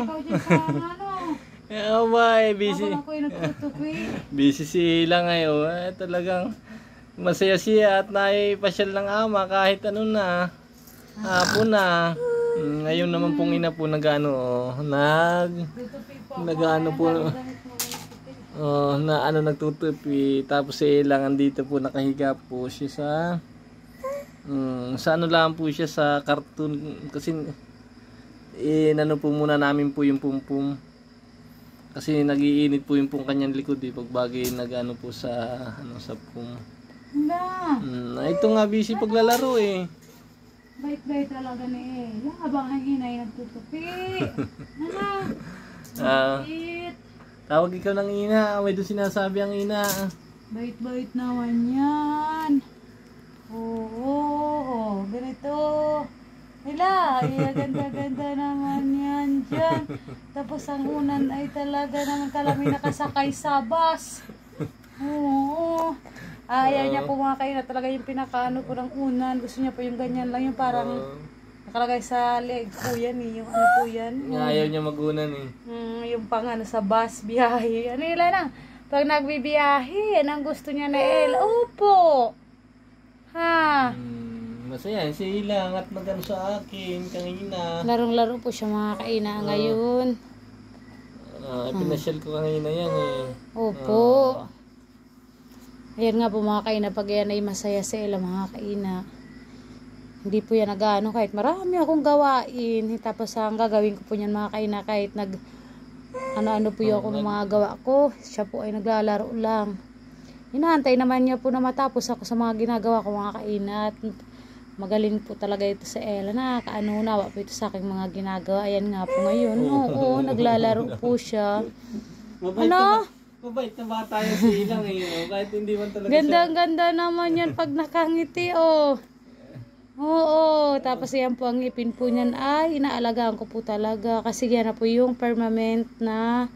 ikaw dyan sa ano. Oh, may busy. Habang ako'y nagtutupi. Busy sila ngayon. Talagang masaya siya at naipasyal ng ama kahit ano na. Hapon na. Ngayon naman pong ina po nag-ano po. Nagtutupi. Tapos lang andito po nakahiga po siya sa ano lang po siya sa cartoon kasi inano po muna namin po yung pumpum. Kasi nagiinit po yung pong kanyang likod pag bagay nag-ano po sa pum. Ito nga busy paglalaro Bait-bait talaga ni Ella. Habang ang inay nagtutupi. Bait. Tawag ikaw ng ina. May doon sinasabi ang ina. Bait-bait naman yan. Oo. Ganito. Ella, ganda-ganda naman yan dyan. Tapos ang unan ay talaga naman kami nakasakay sa bus. Oo. Ayaw niya po mga kaina talaga yung pinakaano po ng unan. Gusto niya po yung ganyan lang, yung parang nakalagay sa leg po yan yung ano po yan. Ayaw niya mag-unan yung pang ano sa bus, biyahe. Ano yun lang, pag nagbibiyahe, yan ang gusto niya na Ella. Opo! Ha? Masaya, sila at nag-ano sa akin kanina. Larong-laro po siya mga kaina ngayon. Pinasyal ko kanina yan Opo. Ayan nga po mga kaina, pag yan ay masaya sa Ella mga kaina. Hindi po yan nag-ano kahit marami akong gawain. Tapos ang gagawin ko po yan mga kaina kahit ano po yung ako ng mga gawa ko. Siya po ay naglalaro lang. Inaantay naman niya po na matapos ako sa mga ginagawa ko mga kaina. At magaling po talaga ito sa Ella. Nakakaano-unawa po ito sa aking mga ginagawa. Ayan nga po ngayon. Oo, naglalaro po siya. Ano? Mabait na bata yung silang kahit hindi man talaga Ganda-ganda naman yan pag nakangiti Oo, tapos yan po ang ngipin po niyan ay inaalagaan ko po talaga. Kasi yan na po yung permanent na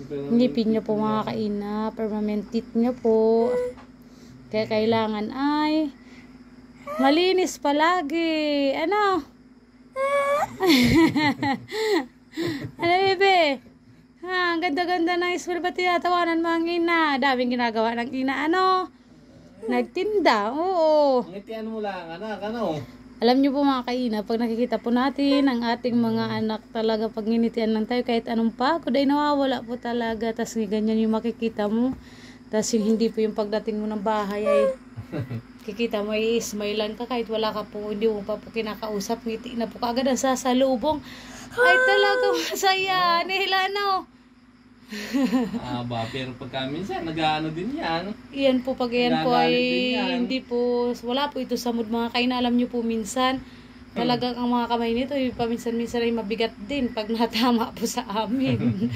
ngipin niya po mga kaina. Permanent teeth niya po. Kaya kailangan ay malinis palagi. Ano? Ano bebe? Ang ganda-ganda ng school. Ba't tinatawanan mo ang ina? Daming ginagawa ng ina. Nagtinda. Oo. Ngitian mo lang, anak. Alam niyo po mga kaina, pag nakikita po natin ang ating mga anak talaga pag nginitian lang tayo, kahit anong pagod ay nawawala po talaga. Tapos ganyan yung makikita mo. Tapos yung hindi po yung pagdating mo ng bahay ay kikita mo ay smilean ka kahit wala ka po, hindi mo pa po kinakausap. Ngiti na po kaagad ang sasalubong. Ay talaga masaya. Nila pero pagka minsan nag-ano din yan. Iyan po pag yan po ay hindi po, wala po ito sa mood mga kaina. Alam nyo po minsan talagang ang mga kamay nito paminsan-minsan ay mabigat din pag natama po sa amin.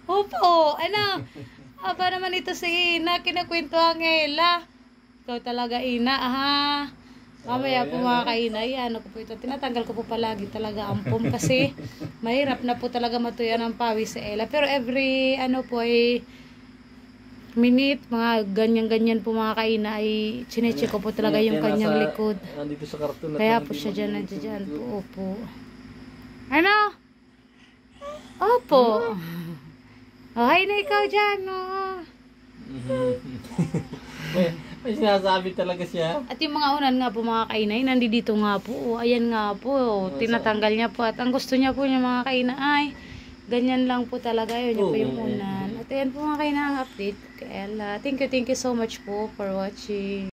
Opo, apa naman ito si Ina, kinakwento ang Ella. Ikaw talaga Ina, mamaya po mga kaina, ano ko po ito, tinatanggal ko po palagi talaga ang pom kasi mahirap na po talaga matuyan ang pawis sa Ella. Pero every po ay minute, mga ganyan-ganyan po mga kaina ay chinecheck ko po talaga yung kanyang likod. Dito sa karton. Kaya po siya dyan, nandiyan po. Opo. Opo. Hi na ikaw dyan, May sinasabi talaga siya. At yung mga unan nga po mga kainay, nandito nga po. Ayan nga po, tinatanggal niya po. At ang gusto niya po yung mga kainay ay ganyan lang po talaga. Yun po yung unan. At ayan po mga kainay ang update kay Ella. Thank you so much po for watching.